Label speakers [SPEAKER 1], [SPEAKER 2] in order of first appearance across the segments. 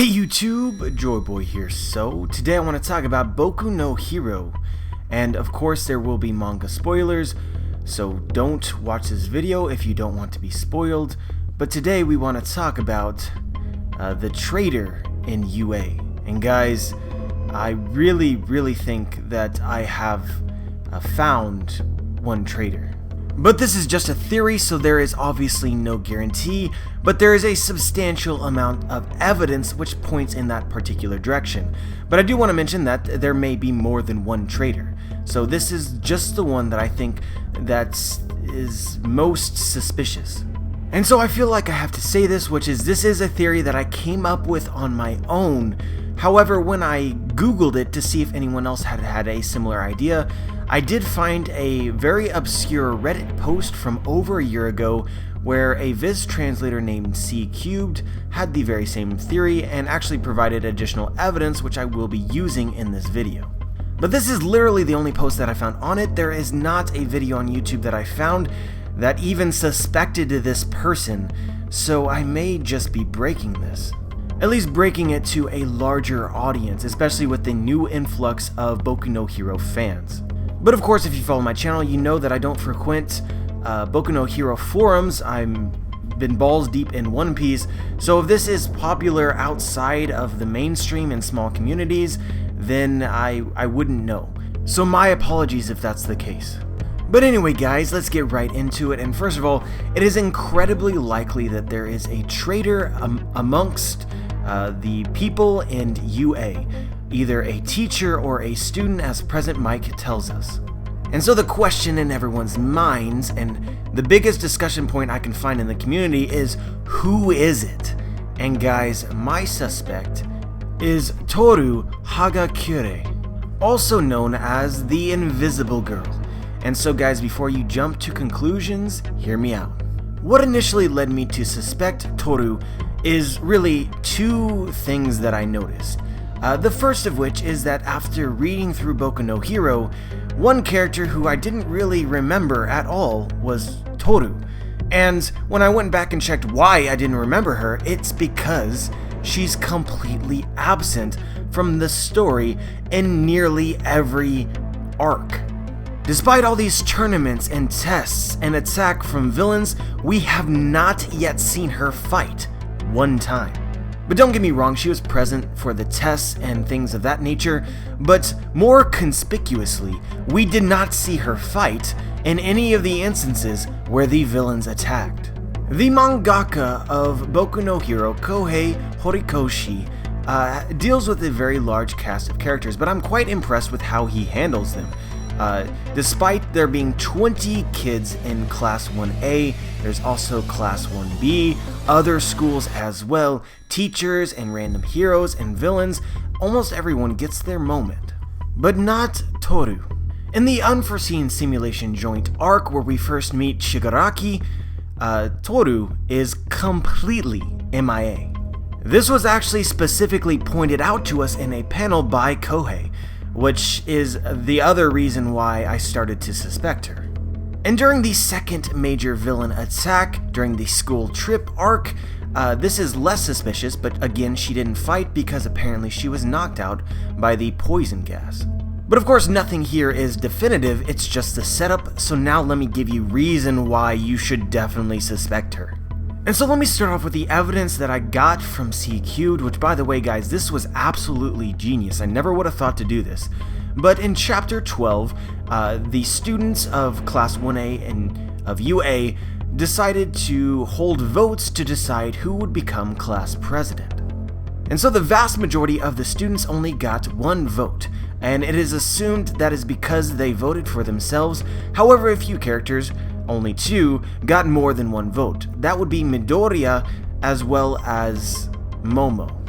[SPEAKER 1] Hey YouTube, Joyboy here. So today I want to talk about Boku no Hero, and of course there will be manga spoilers, so don't watch this video if you don't want to be spoiled. But today we want to talk about the traitor in UA. And guys, I really think that I have found one traitor. But this is just a theory, so there is obviously no guarantee, but there is a substantial amount of evidence which points in that particular direction. But I do want to mention that there may be more than one traitor. So this is just the one that I think that is most suspicious. And so I feel like I have to say this, which is this is a theory that I came up with on my own. However, when I googled it to see if anyone else had a similar idea, I did find a very obscure Reddit post from over a year ago where a Viz translator named C3 had the very same theory and actually provided additional evidence which I will be using in this video. But this is literally the only post that I found on it. There is not a video on YouTube that I found that even suspected this person, so I may just be breaking this. At least breaking it to a larger audience, especially with the new influx of Boku no Hero fans. But of course, if you follow my channel, you know that I don't frequent Boku no Hero forums. I'm been balls deep in One Piece, so if this is popular outside of the mainstream and small communities, then I wouldn't know. So my apologies if that's the case. But anyway guys, let's get right into it, and first of all, it is incredibly likely that there is a traitor amongst the people in UA, either a teacher or a student, as Present Mike tells us. And so the question in everyone's minds, and the biggest discussion point I can find in the community, is who is it? And guys, my suspect is Toru Hagakure, also known as the Invisible Girl. And so guys, before you jump to conclusions, hear me out. What initially led me to suspect Toru is really two things that I noticed. The first of which is that after reading through Boku no Hero, one character who I didn't really remember at all was Toru. And when I went back and checked why I didn't remember her, it's because she's completely absent from the story in nearly every arc. Despite all these tournaments and tests and attack from villains, we have not yet seen her fight one time. But don't get me wrong, she was present for the tests and things of that nature, but more conspicuously, we did not see her fight in any of the instances where the villains attacked. The mangaka of Boku no Hero, Kohei Horikoshi, deals with a very large cast of characters, but I'm quite impressed with how he handles them. Despite there being 20 kids in Class 1A, there's also Class 1B, other schools as well, teachers and random heroes and villains, almost everyone gets their moment. But not Toru. In the Unforeseen Simulation Joint arc where we first meet Shigaraki, Toru is completely MIA. This was actually specifically pointed out to us in a panel by Kohei, which is the other reason why I started to suspect her. And during the second major villain attack, during the school trip arc, this is less suspicious, but again, she didn't fight because apparently she was knocked out by the poison gas. But of course, nothing here is definitive, it's just a setup, so now let me give you reason why you should definitely suspect her. And so let me start off with the evidence that I got from C3, which by the way guys, this was absolutely genius. I never would have thought to do this. But in chapter 12, the students of Class 1A and of UA decided to hold votes to decide who would become class president. And so the vast majority of the students only got one vote, and it is assumed that is because they voted for themselves. However, a few characters, only two, got more than one vote. That would be Midoriya as well as Momo.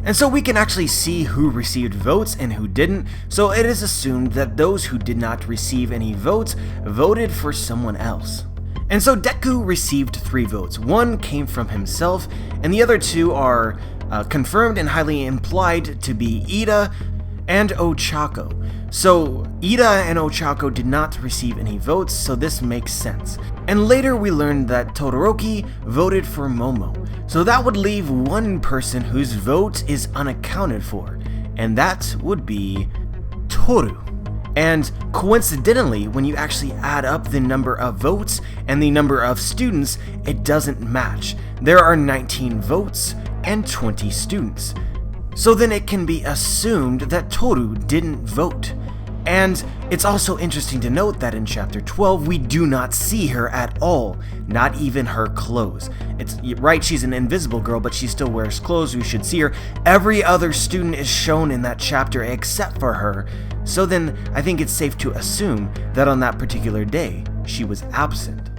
[SPEAKER 1] And so we can actually see who received votes and who didn't, so it is assumed that those who did not receive any votes voted for someone else. And so Deku received 3 votes. One came from himself, and the other 2 are confirmed and highly implied to be Ida, and Ochako. So Ida and Ochako did not receive any votes, so this makes sense. And later we learned that Todoroki voted for Momo, so that would leave one person whose vote is unaccounted for, and that would be Toru. And coincidentally, when you actually add up the number of votes and the number of students, it doesn't match. There are 19 votes and 20 students. So then it can be assumed that Toru didn't vote. And it's also interesting to note that in chapter 12, we do not see her at all, not even her clothes. It's right, she's an invisible girl, but she still wears clothes, we should see her. Every other student is shown in that chapter except for her, so then I think it's safe to assume that on that particular day, she was absent.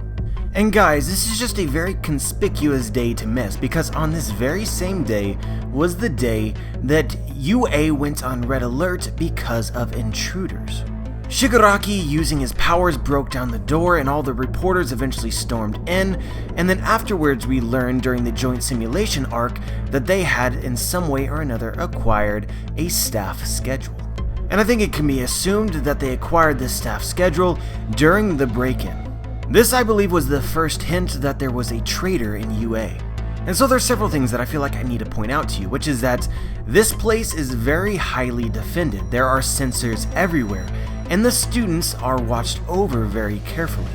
[SPEAKER 1] And guys, this is just a very conspicuous day to miss, because on this very same day was the day that UA went on red alert because of intruders. Shigaraki, using his powers, broke down the door and all the reporters eventually stormed in, and then afterwards we learned during the joint simulation arc that they had in some way or another acquired a staff schedule. And I think it can be assumed that they acquired this staff schedule during the break-in. This, I believe, was the first hint that there was a traitor in UA. And so there's several things that I feel like I need to point out to you, which is that this place is very highly defended. There are sensors everywhere, and the students are watched over very carefully.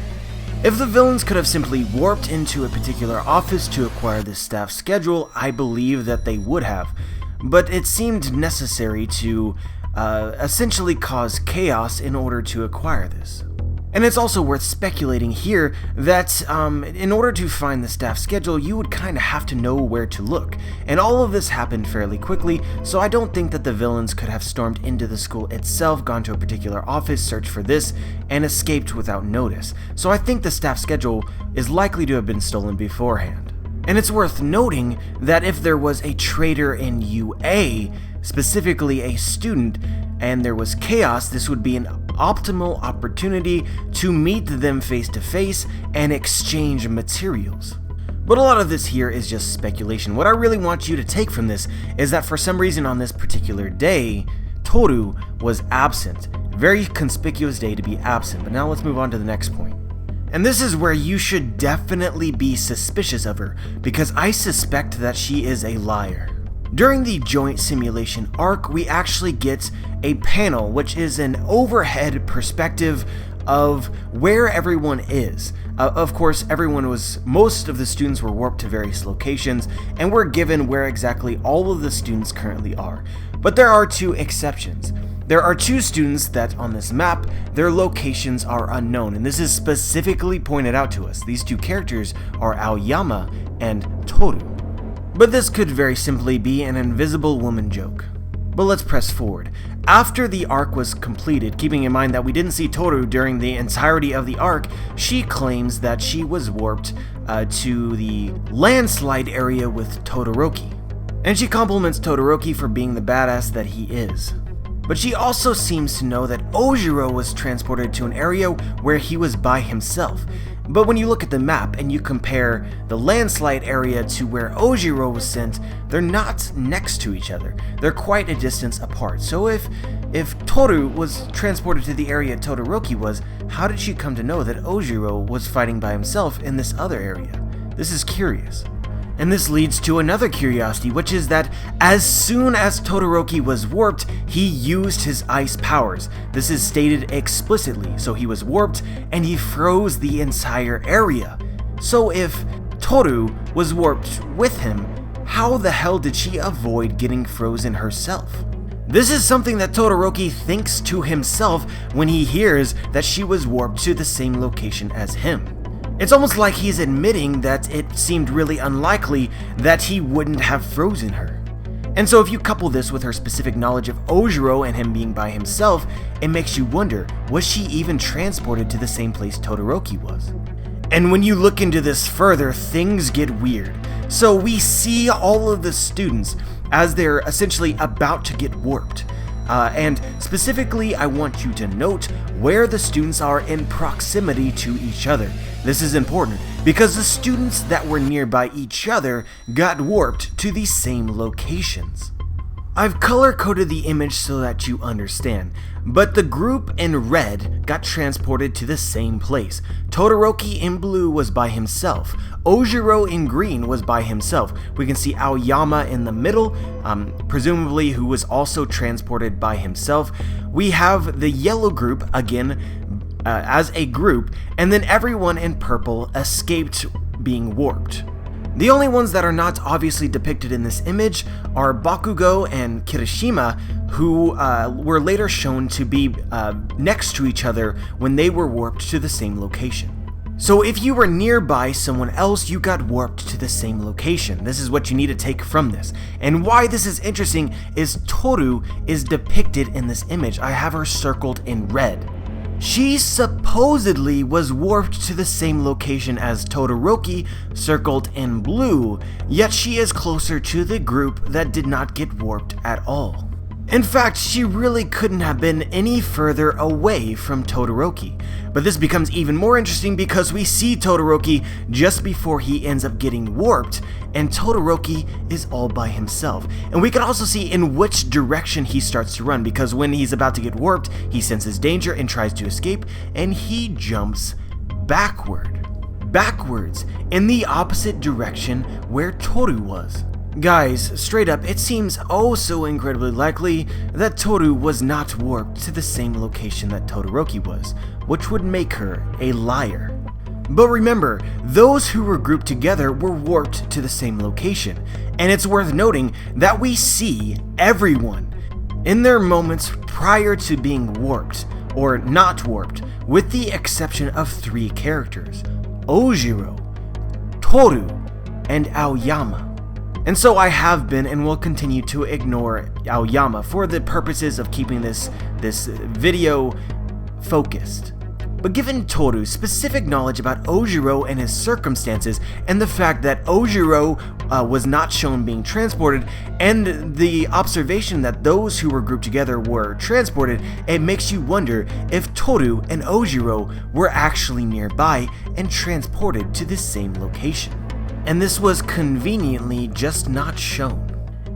[SPEAKER 1] If the villains could have simply warped into a particular office to acquire this staff schedule, I believe that they would have. But it seemed necessary to essentially cause chaos in order to acquire this. And it's also worth speculating here that in order to find the staff schedule, you would kind of have to know where to look. And all of this happened fairly quickly, so I don't think that the villains could have stormed into the school itself, gone to a particular office, searched for this, and escaped without notice. So I think the staff schedule is likely to have been stolen beforehand. And it's worth noting that if there was a traitor in UA, specifically a student, and there was chaos, this would be an optimal opportunity to meet them face to face and exchange materials. But a lot of this here is just speculation. What I really want you to take from this is that for some reason on this particular day, Toru was absent. Very conspicuous day to be absent. But now let's move on to the next point. And this is where you should definitely be suspicious of her, because I suspect that she is a liar. During the joint simulation arc, we actually get a panel, which is an overhead perspective of where everyone is. Of course, most of the students were warped to various locations, and we're given where exactly all of the students currently are. But there are two exceptions. There are two students that on this map, their locations are unknown, and this is specifically pointed out to us. These two characters are Aoyama and Toru. But this could very simply be an invisible woman joke. But let's press forward. After the arc was completed, keeping in mind that we didn't see Toru during the entirety of the arc, she claims that she was warped to the landslide area with Todoroki. And she compliments Todoroki for being the badass that he is. But she also seems to know that Ojiro was transported to an area where he was by himself. But when you look at the map and you compare the landslide area to where Ojiro was sent, they're not next to each other. They're quite a distance apart. So if Toru was transported to the area Todoroki was, how did she come to know that Ojiro was fighting by himself in this other area? This is curious. And this leads to another curiosity, which is that as soon as Todoroki was warped, he used his ice powers. This is stated explicitly, so he was warped and he froze the entire area. So if Toru was warped with him, how the hell did she avoid getting frozen herself? This is something that Todoroki thinks to himself when he hears that she was warped to the same location as him. It's almost like he's admitting that it seemed really unlikely that he wouldn't have frozen her. And so if you couple this with her specific knowledge of Ojiro and him being by himself, it makes you wonder, was she even transported to the same place Todoroki was? And when you look into this further, things get weird. So we see all of the students as they're essentially about to get warped. And specifically, I want you to note where the students are in proximity to each other. This is important because the students that were nearby each other got warped to the same locations. I've color-coded the image so that you understand, but the group in red got transported to the same place. Todoroki in blue was by himself. Ojiro in green was by himself. We can see Aoyama in the middle, presumably who was also transported by himself. We have the yellow group, again, as a group, and then everyone in purple escaped being warped. The only ones that are not obviously depicted in this image are Bakugo and Kirishima, who were later shown to be next to each other when they were warped to the same location. So if you were nearby someone else, you got warped to the same location. This is what you need to take from this. And why this is interesting is Toru is depicted in this image. I have her circled in red. She supposedly was warped to the same location as Todoroki, circled in blue, yet she is closer to the group that did not get warped at all. In fact, she really couldn't have been any further away from Todoroki. But this becomes even more interesting because we see Todoroki just before he ends up getting warped, and Todoroki is all by himself. And we can also see in which direction he starts to run, because when he's about to get warped, he senses danger and tries to escape, and he jumps backwards, in the opposite direction where Toru was. Guys, straight up, it seems oh so incredibly likely that Toru was not warped to the same location that Todoroki was, which would make her a liar. But remember, those who were grouped together were warped to the same location, and it's worth noting that we see everyone in their moments prior to being warped, or not warped, with the exception of 3 characters: Ojiro, Toru, and Aoyama. And so I have been and will continue to ignore Aoyama for the purposes of keeping this video focused. But given Toru's specific knowledge about Ojiro and his circumstances, and the fact that Ojiro was not shown being transported, and the observation that those who were grouped together were transported, it makes you wonder if Toru and Ojiro were actually nearby and transported to the same location. And this was conveniently just not shown.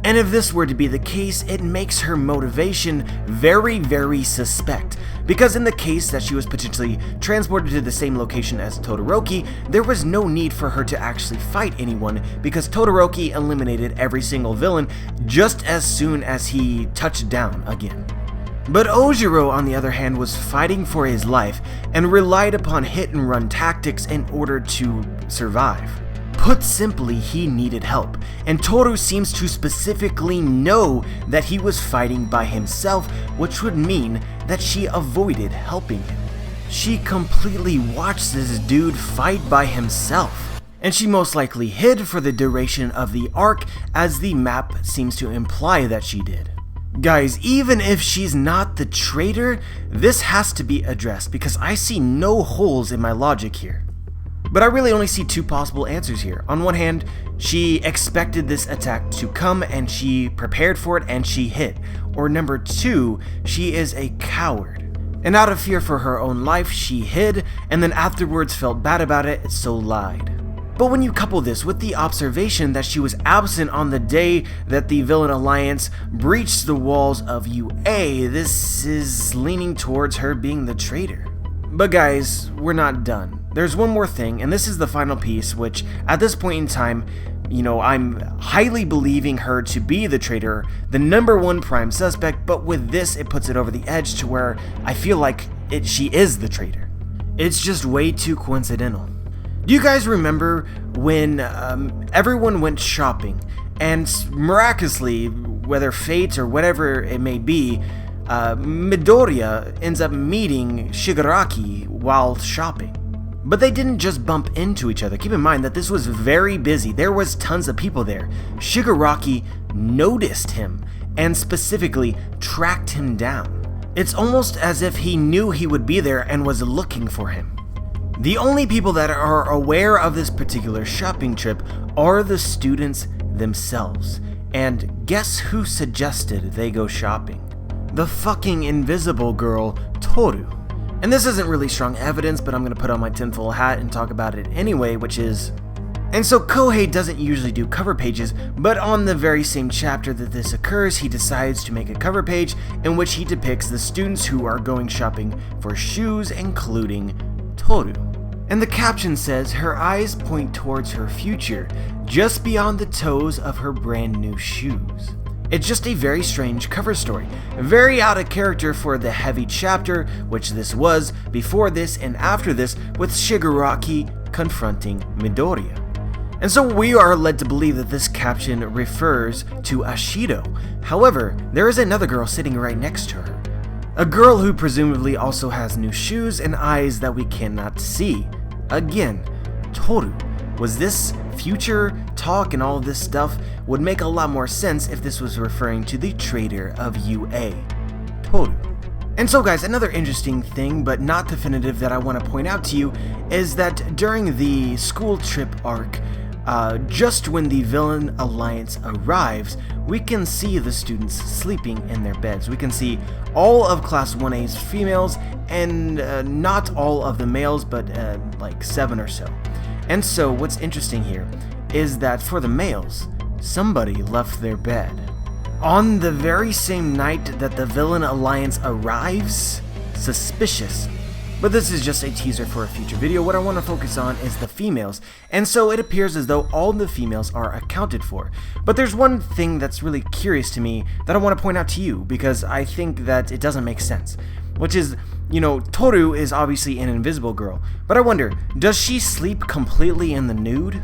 [SPEAKER 1] And if this were to be the case, it makes her motivation very, very suspect. Because in the case that she was potentially transported to the same location as Todoroki, there was no need for her to actually fight anyone, because Todoroki eliminated every single villain just as soon as he touched down again. But Ojiro, on the other hand, was fighting for his life and relied upon hit-and-run tactics in order to survive. Put simply, he needed help, and Toru seems to specifically know that he was fighting by himself, which would mean that she avoided helping him. She completely watched this dude fight by himself, and she most likely hid for the duration of the arc, as the map seems to imply that she did. Guys, even if she's not the traitor, this has to be addressed, because I see no holes in my logic here. But I really only see 2 possible answers here. On one hand, she expected this attack to come and she prepared for it and she hit. Or number 2, she is a coward. And out of fear for her own life, she hid, and then afterwards felt bad about it, so lied. But when you couple this with the observation that she was absent on the day that the villain alliance breached the walls of UA, this is leaning towards her being the traitor. But guys, we're not done. There's one more thing, and this is the final piece, which at this point in time, I'm highly believing her to be the traitor, the #1 prime suspect, but with this, it puts it over the edge to where I feel like she is the traitor. It's just way too coincidental. Do you guys remember when everyone went shopping, and miraculously, whether fate or whatever it may be, Midoriya ends up meeting Shigaraki while shopping? But they didn't just bump into each other. Keep in mind that this was very busy. There was tons of people there. Shigaraki noticed him and specifically tracked him down. It's almost as if he knew he would be there and was looking for him. The only people that are aware of this particular shopping trip are the students themselves. And guess who suggested they go shopping? The fucking invisible girl, Toru. And this isn't really strong evidence, but I'm going to put on my tinfoil hat and talk about it anyway, which is And so Kohei doesn't usually do cover pages, but on the very same chapter that this occurs, he decides to make a cover page in which he depicts the students who are going shopping for shoes, including Toru. And the caption says, "Her eyes point towards her future, just beyond the toes of her brand new shoes." It's just a very strange cover story, very out of character for the heavy chapter, which this was, before this and after this, with Shigaraki confronting Midoriya. And so we are led to believe that this caption refers to Ashido. However, there is another girl sitting right next to her. A girl who presumably also has new shoes and eyes that we cannot see. Again, Toru. Was this future talk and all of this stuff would make a lot more sense if this was referring to the traitor of U.A, Toru. And so guys, another interesting thing, but not definitive, that I want to point out to you is that during the school trip arc, just when the villain alliance arrives, we can see the students sleeping in their beds. We can see all of Class 1A's females and not all of the males, but like 7 or so. And so what's interesting here is that for the males, somebody left their bed on the very same night that the villain alliance arrives. Suspicious. But this is just a teaser for a future video. What I want to focus on is the females, and so it appears as though all the females are accounted for. But there's one thing that's really curious to me that I want to point out to you, because I think that it doesn't make sense. Which is, you know, Toru is obviously an invisible girl, but I wonder, does she sleep completely in the nude?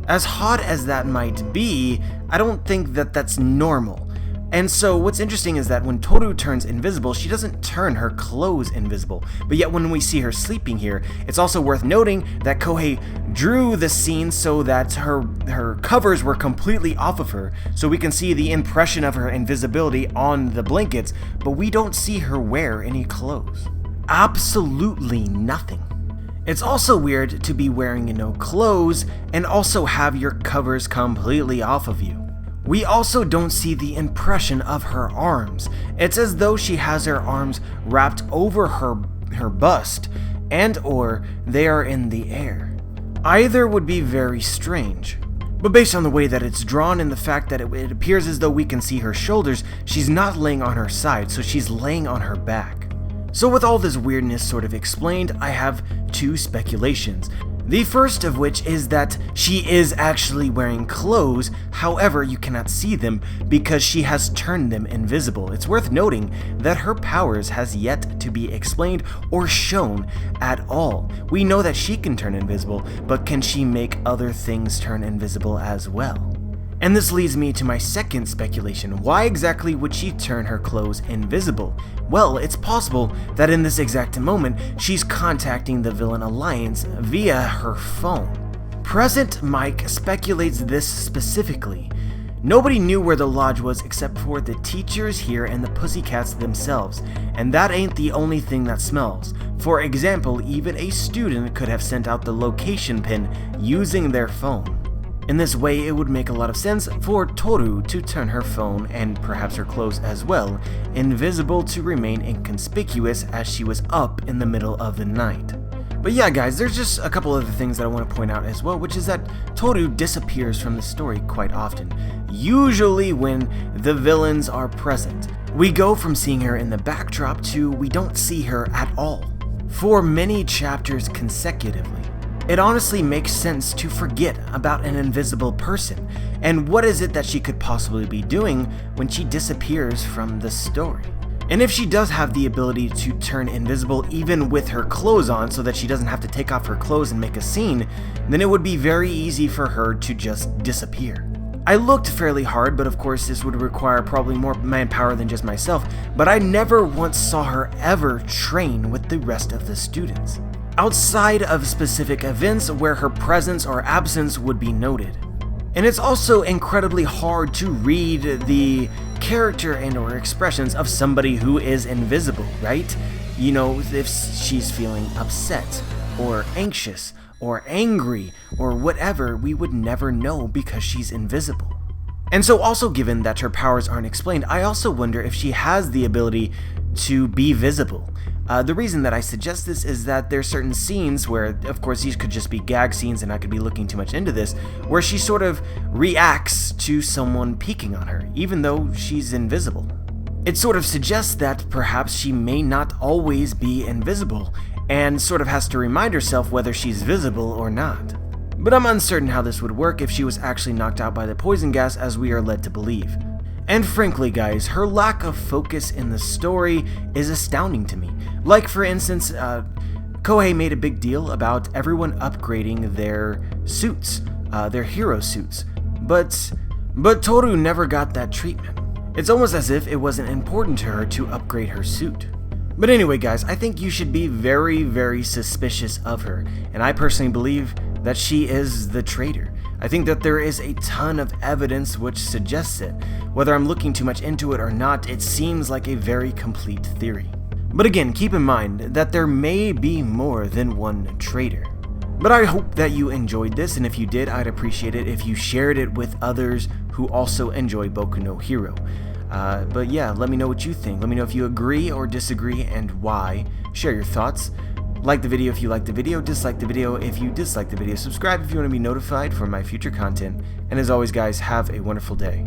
[SPEAKER 1] As hot as that might be, I don't think that that's normal. And so what's interesting is that when Toru turns invisible, she doesn't turn her clothes invisible. But yet when we see her sleeping here, it's also worth noting that Kohei drew the scene so that her covers were completely off of her, so we can see the impression of her invisibility on the blankets, but we don't see her wear any clothes. Absolutely nothing. It's also weird to be wearing no clothes and also have your covers completely off of you. We also don't see the impression of her arms. It's as though she has her arms wrapped over her bust, and or they are in the air. Either would be very strange. But based on the way that it's drawn and the fact that it appears as though we can see her shoulders, she's not laying on her side, so she's laying on her back. So with all this weirdness sort of explained, I have two speculations. The first of which is that she is actually wearing clothes, however you cannot see them because she has turned them invisible. It's worth noting that her powers has yet to be explained or shown at all. We know that she can turn invisible, but can she make other things turn invisible as well? And this leads me to my second speculation. Why exactly would she turn her clothes invisible? Well, it's possible that in this exact moment, she's contacting the villain alliance via her phone. Present Mike speculates this specifically. Nobody knew where the lodge was except for the teachers here and the pussycats themselves, and that ain't the only thing that smells. For example, even a student could have sent out the location pin using their phone. In this way, it would make a lot of sense for Toru to turn her phone, and perhaps her clothes as well, invisible to remain inconspicuous as she was up in the middle of the night. But yeah guys, there's just a couple other things that I want to point out as well, which is that Toru disappears from the story quite often, usually when the villains are present. We go from seeing her in the backdrop to we don't see her at all, for many chapters consecutively. It honestly makes sense to forget about an invisible person, and what is it that she could possibly be doing when she disappears from the story? And if she does have the ability to turn invisible even with her clothes on so that she doesn't have to take off her clothes and make a scene, then it would be very easy for her to just disappear. I looked fairly hard, but of course this would require probably more manpower than just myself, but I never once saw her ever train with the rest of the students, outside of specific events where her presence or absence would be noted. And it's also incredibly hard to read the character and or expressions of somebody who is invisible, right? You know, if she's feeling upset or anxious or angry or whatever, we would never know because she's invisible. And so also given that her powers aren't explained, I also wonder if she has the ability to be visible. The reason that I suggest this is that there's certain scenes where, of course, these could just be gag scenes and I could be looking too much into this, where she sort of reacts to someone peeking on her, even though she's invisible. It sort of suggests that perhaps she may not always be invisible, and sort of has to remind herself whether she's visible or not. But I'm uncertain how this would work if she was actually knocked out by the poison gas as we are led to believe. And frankly guys, her lack of focus in the story is astounding to me. Like for instance, Kohei made a big deal about everyone upgrading their suits, their hero suits, but Toru never got that treatment. It's almost as if it wasn't important to her to upgrade her suit. But anyway guys, I think you should be very, very suspicious of her, and I personally believe that she is the traitor. I think that there is a ton of evidence which suggests it. Whether I'm looking too much into it or not, it seems like a very complete theory. But again, keep in mind that there may be more than one traitor. But I hope that you enjoyed this, and if you did, I'd appreciate it if you shared it with others who also enjoy Boku no Hero. But yeah, let me know what you think. Let me know if you agree or disagree and why. Share your thoughts. Like the video if you liked the video, dislike the video if you dislike the video, subscribe if you want to be notified for my future content, and as always guys, have a wonderful day.